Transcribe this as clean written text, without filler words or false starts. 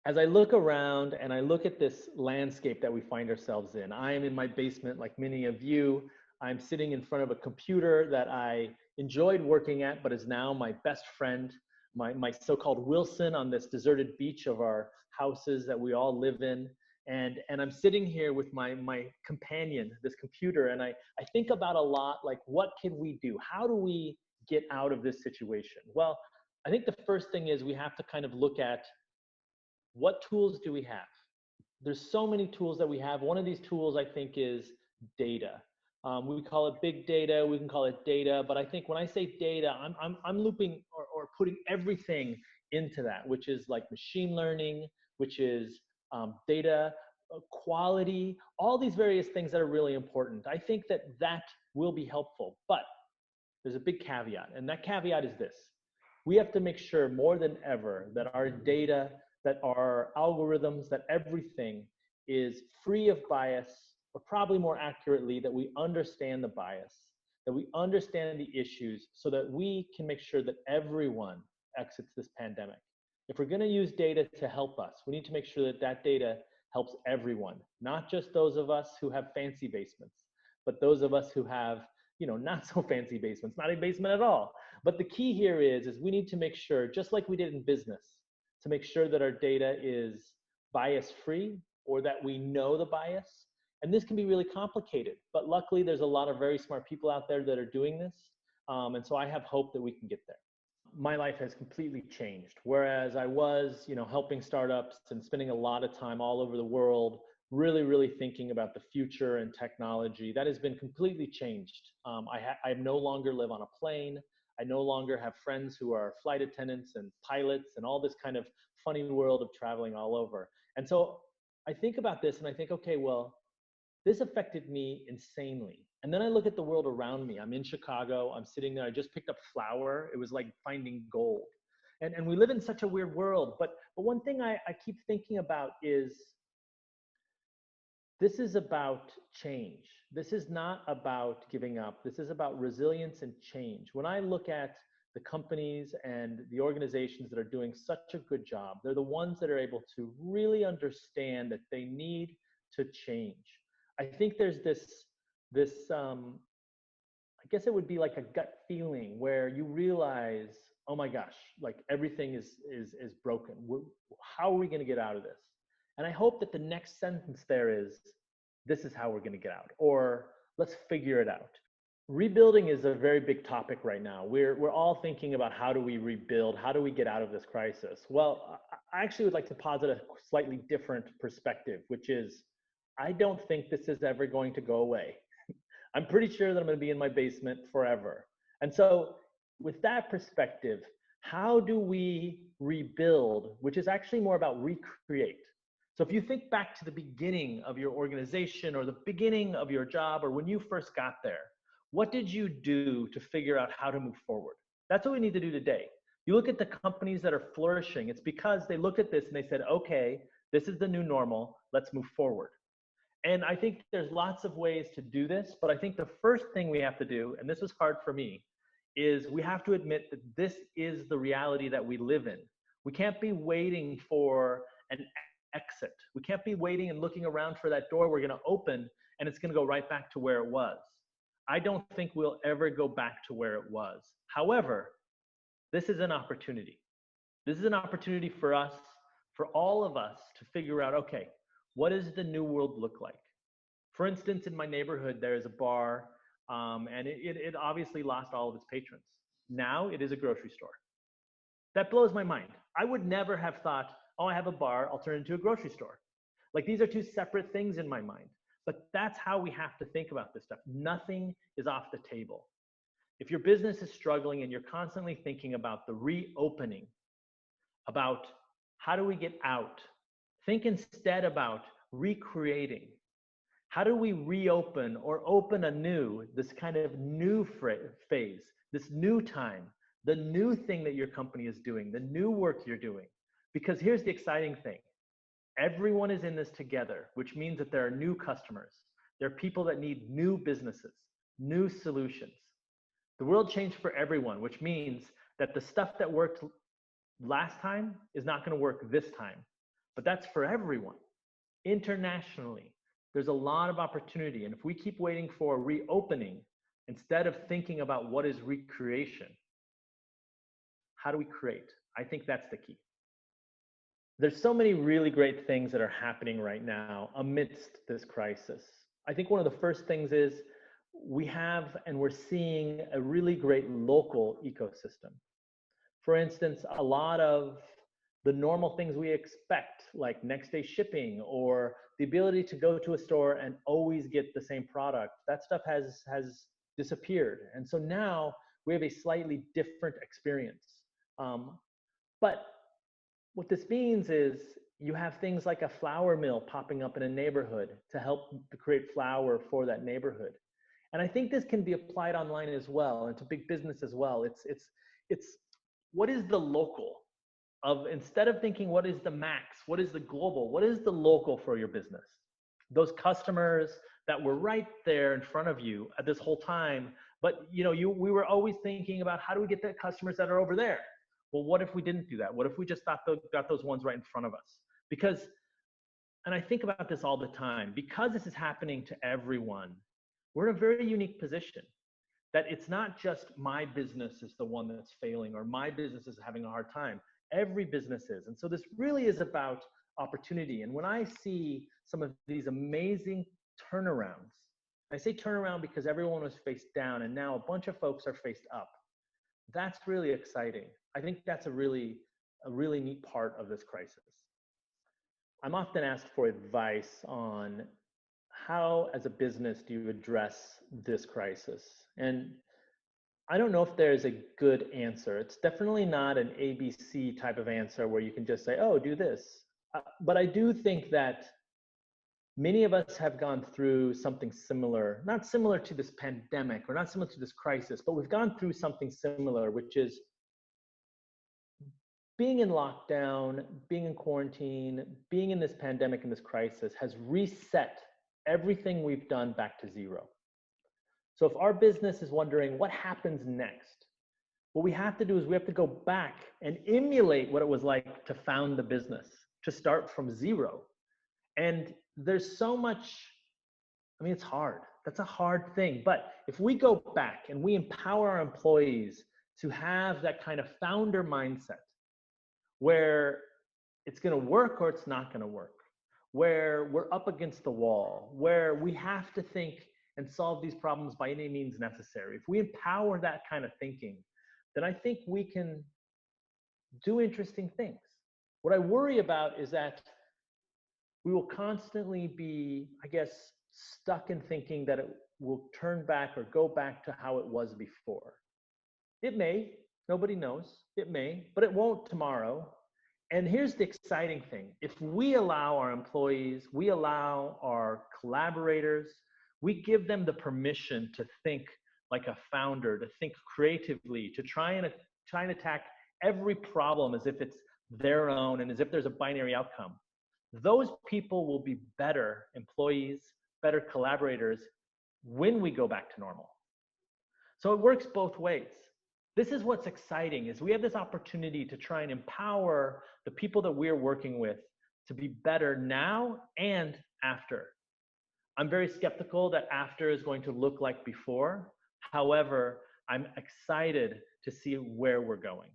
as I look around and I look at this landscape that we find ourselves in, I am in my basement like many of you. I'm sitting in front of a computer that I enjoyed working at, but is now my best friend, my so-called Wilson on this deserted beach of our houses that we all live in. And I'm sitting here with my companion, this computer, and I think about a lot, like, what can we do? How do we get out of this situation? Well, I think the first thing is we have to kind of look at what tools do we have? There's so many tools that we have. One of these tools, I think, is data. We call it big data. We can call it data. But I think when I say data, I'm looping or putting everything into that, which is like machine learning, which is data quality, all these various things that are really important. I think that that will be helpful. But there's a big caveat. And that caveat is this. We have to make sure more than ever that our data, that our algorithms, that everything is free of bias, or probably more accurately, that we understand the bias, that we understand the issues so that we can make sure that everyone exits this pandemic. If we're going to use data to help us, we need to make sure that that data helps everyone, not just those of us who have fancy basements, but those of us who have, not so fancy basements, not a basement at all. But the key here is we need to make sure, just like we did in business, to make sure that our data is bias free, or that we know the bias. And this can be really complicated, but luckily there's a lot of very smart people out there that are doing this. And so I have hope that we can get there. My life has completely changed. Whereas I was, helping startups and spending a lot of time all over the world, really thinking about the future and technology, that has been completely changed. I no longer live on a plane. I no longer have friends who are flight attendants and pilots and all this kind of funny world of traveling all over. And so I think about this and I think, okay, well, this affected me insanely. And then I look at the world around me. I'm in Chicago. I'm sitting there. I just picked up flour. It was like finding gold. And we live in such a weird world. But one thing I keep thinking about is this is about change. This is not about giving up. This is about resilience and change. When I look at the companies and the organizations that are doing such a good job, they're the ones that are able to really understand that they need to change. I think there's this I guess it would be like a gut feeling where you realize, oh my gosh, like everything is broken. How are we going to get out of this? And I hope that the next sentence there is, this is how we're going to get out, or let's figure it out. Rebuilding is a very big topic right now. We're all thinking about how do we rebuild? How do we get out of this crisis? Well, I actually would like to posit a slightly different perspective, which is, I don't think this is ever going to go away. I'm pretty sure that I'm going to be in my basement forever. And so with that perspective, how do we rebuild, which is actually more about recreate? So if you think back to the beginning of your organization or the beginning of your job or when you first got there, what did you do to figure out how to move forward? That's what we need to do today. You look at the companies that are flourishing, it's because they looked at this and they said, okay, this is the new normal, let's move forward. And I think there's lots of ways to do this, but I think the first thing we have to do, and this was hard for me, is we have to admit that this is the reality that we live in. We can't be waiting for an exit. We can't be waiting and looking around for that door we're going to open and it's going to go right back to where it was. I don't think we'll ever go back to where it was. However, this is an opportunity. This is an opportunity for us, for all of us, to figure out, okay, what does the new world look like? For instance, in my neighborhood, there is a bar, and it obviously lost all of its patrons. Now it is a grocery store. That blows my mind. I would never have thought, oh, I have a bar, I'll turn it into a grocery store. Like, these are two separate things in my mind. But that's how we have to think about this stuff. Nothing is off the table. If your business is struggling and you're constantly thinking about the reopening, about how do we get out, think instead about recreating. How do we reopen or open anew this kind of new phase, this new time, the new thing that your company is doing, the new work you're doing? Because here's the exciting thing. Everyone is in this together, which means that there are new customers. There are people that need new businesses, new solutions. The world changed for everyone, which means that the stuff that worked last time is not going to work this time. but that's for everyone. Internationally, there's a lot of opportunity. And if we keep waiting for reopening, instead of thinking about what is recreation, how do we create? I think that's the key. There's so many really great things that are happening right now amidst this crisis. I think one of the first things is we have and we're seeing a really great local ecosystem. For instance, a lot of the normal things we expect, like next day shipping or the ability to go to a store and always get the same product, that stuff has disappeared. And so now we have a slightly different experience. But what this means is you have things like a flour mill popping up in a neighborhood to help to create flour for that neighborhood. And I think this can be applied online as well, and to big business as well. It's what is the local of, instead of thinking what is the max, what is the global, what is the local for your business? Those customers that were right there in front of you at this whole time, but we were always thinking about how do we get the customers that are over there? Well, what if we didn't do that? What if we just got those ones right in front of us? Because, and I think about this all the time, because this is happening to everyone, we're in a very unique position that it's not just my business is the one that's failing or my business is having a hard time. Every business is. And so this really is about opportunity. And when I see some of these amazing turnarounds, I say turnaround because everyone was faced down and now a bunch of folks are faced up. That's really exciting. I think that's a really neat part of this crisis. I'm often asked for advice on how, as a business, do you address this crisis? And I don't know if there's a good answer. It's definitely not an ABC type of answer where you can just say, oh, do this. But I do think that many of us have gone through something similar, not similar to this pandemic or not similar to this crisis, but we've gone through something similar, which is being in lockdown, being in quarantine, being in this pandemic and this crisis has reset everything we've done back to zero. So if our business is wondering what happens next, what we have to do is we have to go back and emulate what it was like to found the business, to start from zero. And there's so much, I mean, it's hard. That's a hard thing. But if we go back and we empower our employees to have that kind of founder mindset, where it's going to work or it's not going to work, where we're up against the wall, where we have to think and solve these problems by any means necessary. If we empower that kind of thinking, then I think we can do interesting things. What I worry about is that we will constantly be, I guess, stuck in thinking that it will turn back or go back to how it was before. It may, nobody knows, it may, but it won't tomorrow. And here's the exciting thing. If we allow our employees, we allow our collaborators, we give them the permission to think like a founder, to think creatively, to try and attack every problem as if it's their own and as if there's a binary outcome. Those people will be better employees, better collaborators when we go back to normal. So it works both ways. This is what's exciting, is we have this opportunity to try and empower the people that we're working with to be better now and after. I'm very skeptical that after is going to look like before. However, I'm excited to see where we're going.